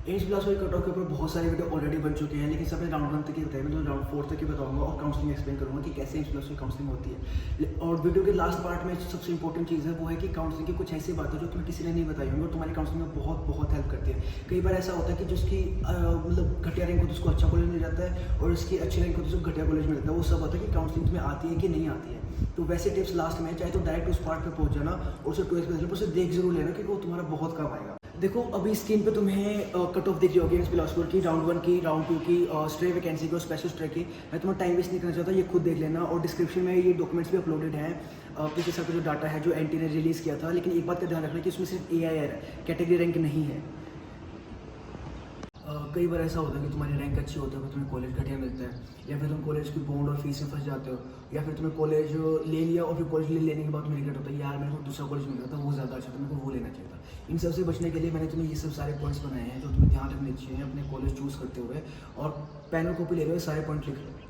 As plus और cut off के ऊपर बहुत सारे वीडियो ऑलरेडी बन चुके हैं, लेकिन सबने राउंड 1 तक ही बताया। मैं तो राउंड 4 तक ही बताऊंगा और काउंसलिंग एक्सप्लेन करूंगा कि कैसे एज प्लस की काउंसलिंग होती है। और वीडियो के लास्ट पार्ट में सबसे इंपॉर्टेंट चीज़ है वो है कि काउंसलिंग की कुछ ऐसी बातें जो तुम्हें किसी ने नहीं बताई होंगी और तुम्हारी काउंसलिंग में बहुत बहुत हेल्प करती है। कई बार ऐसा होता है कि जिसकी मतलब घटिया रैंक हो तो उसको अच्छा कॉलेज मिल जाता है और उसकी अच्छी रैंक हो तो उसको घटिया कॉलेज मिल जाता है। वो सब होता है कि काउंसलिंग तुम्हें आती है कि नहीं आती है। तो वैसे टिप्स लास्ट में, चाहे तो डायरेक्ट उस पार्ट पे पहुंच जाना और उसे टॉइस पे उसे देख जरूर लेना क्योंकि वो तुम्हारा बहुत काम आएगा। देखो अभी स्क्रीन पे तुम्हें कट ऑफ दिख रही होगी बिलासपुर की, राउंड 1 की, राउंड 2 की, स्ट्रे वैकेंसी की और स्पेशल स्ट्रे की। मैं तुम्हें टाइम वेस्ट नहीं करना चाहता, ये खुद देख लेना। और डिस्क्रिप्शन में ये डॉक्यूमेंट्स भी अपलोडेड हैं पिछले साल का जो डाटा है जो एनटी ने रिलीज़ किया था। लेकिन एक बात का ध्यान रखना कि उसमें सिर्फ AIR है, कैटेगरी रैंक नहीं है। कई बार ऐसा होता है कि तुम्हारी रैंक अच्छी होती है, तुम्हें कॉलेज घटिया मिलता है, या फिर तुम कॉलेज की बॉन्ड और फीस में फंस जाते हो, या फिर तुम्हें कॉलेज ले लिया और फिर कॉलेज लेने के बाद तुम्हें रिग्रेट होता है यार मेरे को दूसरा कॉलेज मिल रहा था वो ज़्यादा अच्छा था, मेरे को वो लेना चाहिए था। इन सब से बचने के लिए मैंने तुम्हें ये सब सारे पॉइंट्स बनाए हैं जो तुम्हें ध्यान रखने चाहिए अपने कॉलेज चूज़ करते हुए। और पेन और कॉपी ले लो, सारे पॉइंट लिख लो।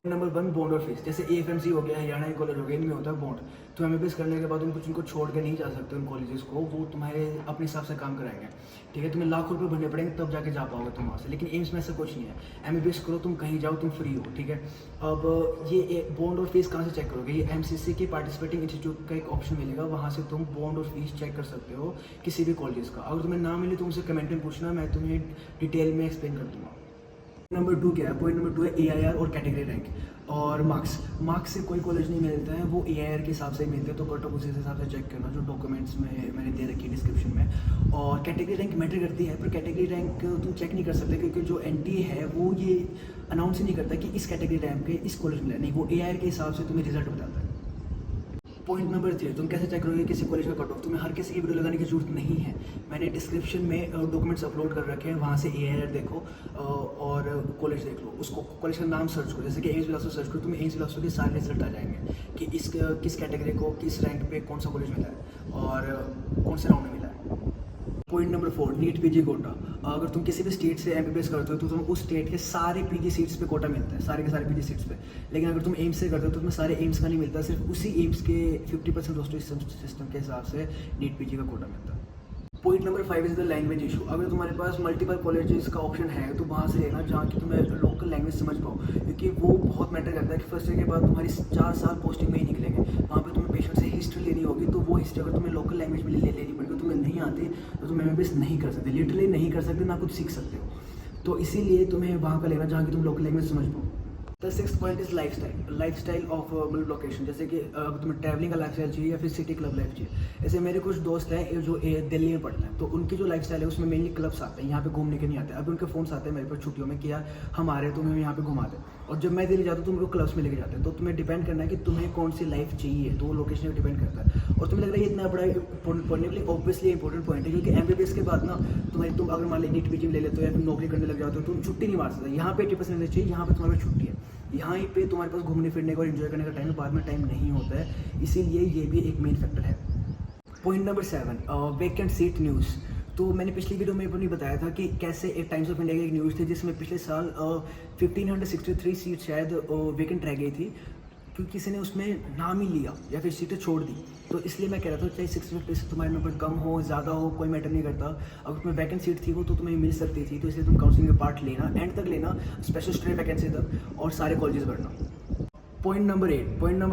नंबर 1, बॉन्ड और फीस। जैसे AFMC हो गया, हरियाणा कॉलेज हो गया, इनमें होता है बॉन्ड। तो MBBS करने के बाद उनको छोड़ के नहीं जा सकते उन कॉलेजेस को, वो तुम्हारे अपने हिसाब से काम कराएंगे। ठीक है, तुम्हें लाख रुपए भरने पड़ेंगे तब जाके जा पाओगे तुम वहाँ से। लेकिन एम्स में ऐसा कुछ नहीं है। MBBS करो, तुम कहीं जाओ, तुम फ्री हो। ठीक है, अब ये बॉन्ड और फीस कहाँ से चेक करोगे? ये MCC की पार्टिसिपेटिंग इंस्टीट्यूट का एक ऑप्शन मिलेगा, वहाँ से तुम बॉन्ड और फीस चेक कर सकते हो किसी भी कॉलेज का। अगर तुम्हें ना मिले तो मुझसे कमेंट में पूछना, मैं तुम्हें डिटेल में एक्सप्लेन कर दूँगा। नंबर 2 क्या है? पॉइंट नंबर 2 है AIR और कैटेगरी रैंक और मार्क्स से कोई कॉलेज नहीं मिलता है, वो AIR के हिसाब से मिलते हैं। तो कट ऑफ उसी हिसाब से चेक करना जो डॉक्यूमेंट्स में मैंने दे रखी है डिस्क्रिप्शन में। और कैटेगरी रैंक मैटर करती है, पर कैटेगरी रैंक तुम चेक नहीं कर सकते क्योंकि जो NT है वो ये अनाउंस ही नहीं करता कि इस कैटेगरी रैंक पे इस कॉलेज मिला, नहीं, वो AIR के हिसाब से तुम्हें रिजल्ट बताता है। पॉइंट नंबर 3, तुम कैसे चेक करोगे किसी कॉलेज का कट ऑफ? तुम्हें हर किसी की वीडियो लगाने की जरूरत नहीं है। मैंने डिस्क्रिप्शन में डॉक्यूमेंट्स अपलोड कर रखे हैं, वहाँ से AIR देखो और कॉलेज देख लो। उसको कॉलेज का नाम सर्च करो, जैसे कि एम्स बिलासपुर सर्च करो, तुम्हें एम्स बिलासपुर के सारे रिजल्ट आ जाएंगे कि किस कैटेगरी को किस रैंक पे कौन सा कॉलेज मिला है और कौन से राउंड में मिला है। Point number 4, NEET PG quota. अगर तुम किसी भी स्टेट से MBBS करते हो तो तुम्हें उस स्टेट के सारे PG सीट्स पे कोटा मिलता है, सारे के सारे PG सीट्स पे। लेकिन अगर तुम एम्स से करते हो तो तुम्हें सारे एम्स का नहीं मिलता, सिर्फ उसी एम्स के 50% रोस्टर सिस्टम के हिसाब से नीट PG का कोटा मिलता है। Point number 5 is the language issue. अगर तुम्हारे पास मल्टीपल कॉलेजेस का ऑप्शन है तो वहाँ से लेना जहाँ की तुम्हें लोकल लैंग्वेज समझ पाओ, क्योंकि वो बहुत मैटर करता है कि फर्स्ट ईयर के बाद तुम्हारी 4 साल पोस्टिंग में ही निकलेंगे। वहाँ पे तुम्हें पेशेंट से हिस्ट्री लेनी होगी, तो वो हिस्ट्री अगर तुम्हें लोकल लैंग्वेज में लेनी पड़ेगी, तुम्हें नहीं आती तो तुम MBBS नहीं कर सकते, लिटरली नहीं कर सकते, ना कुछ सीख सकते हो। तो इसीलिए तुम्हें वहाँ का लेना जहाँ की तुम लोकल लैंग्वेज समझ पाओ। The 6th point is lifestyle of मतलब लोकेशन। जैसे कि अगर तुम्हें ट्रैवलिंग का लाइफस्टाइल चाहिए या फिर सिटी क्लब लाइफ चाहिए। ऐसे मेरे कुछ दोस्त हैं जो दिल्ली में पढ़ते हैं, तो उनकी जो लाइफस्टाइल है उसमें मेनली क्लब्स आते हैं, यहाँ पे घूमने के नहीं आते। अभी उनके फोन्स आते हैं मेरे पास छुट्टियों में कि यार हम आ रहे हैं, तुम्हें यहाँ पे घुमा दें। और जब मैं दिल्ली जाता हूँ तो मेरे को क्लब्स में लेके जाते हैं। तो तुम्हें डिपेंड करना है कि तुम्हें कौन सी लाइफ चाहिए, तो वो लोकेशन पर डिपेंड करता है। और तुम्हें लग रहा है इतना बड़ा पढ़ने के लिए ऑब्वियसली इंपॉर्टेंट पॉइंट है, क्योंकि MBBS के बाद ना तुम अगर मान लो नीट PG ले लेते हो या फिर नौकरी करने लग जाते हो, तुम छुट्टी नहीं मार सकते। यहाँ पे 80% रहना चाहिए, यहाँ पे तुम्हारे पास छुट्टी है, यहाँ पे तुम्हारे पास घूमने फिरने का और एंजॉय करने का टाइम है, बाद में टाइम नहीं होता है। इसीलिए ये भी एक मेन फैक्टर है। Point number 7, vacant seat news. तो मैंने पिछली वीडियो में भी बताया था कि कैसे एक टाइम्स ऑफ इंडिया की एक न्यूज़ थी जिसमें पिछले साल 1563 सीट शायद वेकेंट रह गई थी, क्योंकि किसी ने उसमें नाम ही लिया या फिर सीटें छोड़ दी। तो इसलिए मैं कह रहा था चाहे 650 से तुम्हारे नंबर कम हो ज़्यादा हो कोई मैटर नहीं करता, अगर तुम्हें वैकेंट सीट थी वो तो तुम्हें मिल सकती थी। तो इसलिए तुम काउंसलिंग में पार्ट लेना, एंड तक लेना, स्पेशल स्ट्रे वैकेंसी तक, और सारे कॉलेजेस भरना। पॉइंट नंबर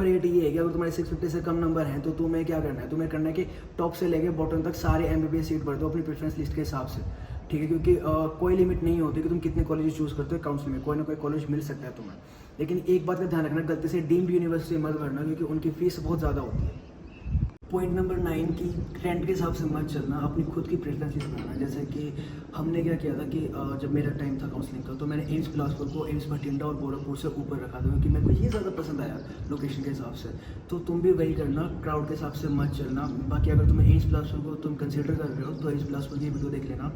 8 ये है कि अगर तुम्हारे 650 से कम नंबर हैं तो तुम्हें क्या करना है? तुम्हें करना है कि टॉप से लेके बॉटम तक सारे MBBS सीट भर दो अपनी प्रेफरेंस लिस्ट के हिसाब से। ठीक है, क्योंकि कोई लिमिट नहीं होती कि तुम कितने कॉलेज चूज़ करते हो काउंसलिंग में, कोई ना कोई कॉलेज मिल सकता है तुम्हें। लेकिन एक बात का ध्यान रखना, गलती से डीम्ड यूनिवर्सिटी मत भरना क्योंकि उनकी फीस बहुत ज़्यादा होती है। पॉइंट नंबर 9 की ट्रेंड के हिसाब से मत चलना, अपनी खुद की प्रेफरेंस लिस्ट बनाना। जैसे कि हमने क्या किया था कि जब मेरा टाइम था काउंसलिंग का तो मैंने एम्स बिलासपुर को एम्स भटिंडा और गोरखपुर से ऊपर रखा था, क्योंकि मेरे को ये ज़्यादा पसंद आया लोकेशन के हिसाब से। तो तुम भी वही करना, क्राउड के हिसाब से मत चलना। बाकी अगर तुम्हें एम्स बिलासपुर को तुम कंसिडर कर रहे हो तो एम्स बिलासपुर की वीडियो देख लेना,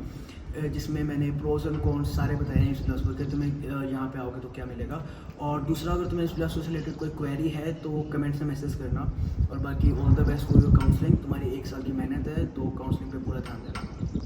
जिसमें मैंने प्रोज एंड कॉन्स सारे बताए हैं एम्स बिलासपुर के। तुम्हें यहाँ पे आओगे तो क्या मिलेगा। और दूसरा, अगर तुम्हें एम्स बिलासपुर से रिलेटेड कोई क्वेरी है तो कमेंट्स में मैसेज करना। और बाकी all the best for your counselling. तुम्हारी 1 साल की मेहनत है, तो काउंसलिंग पे पूरा ध्यान देना।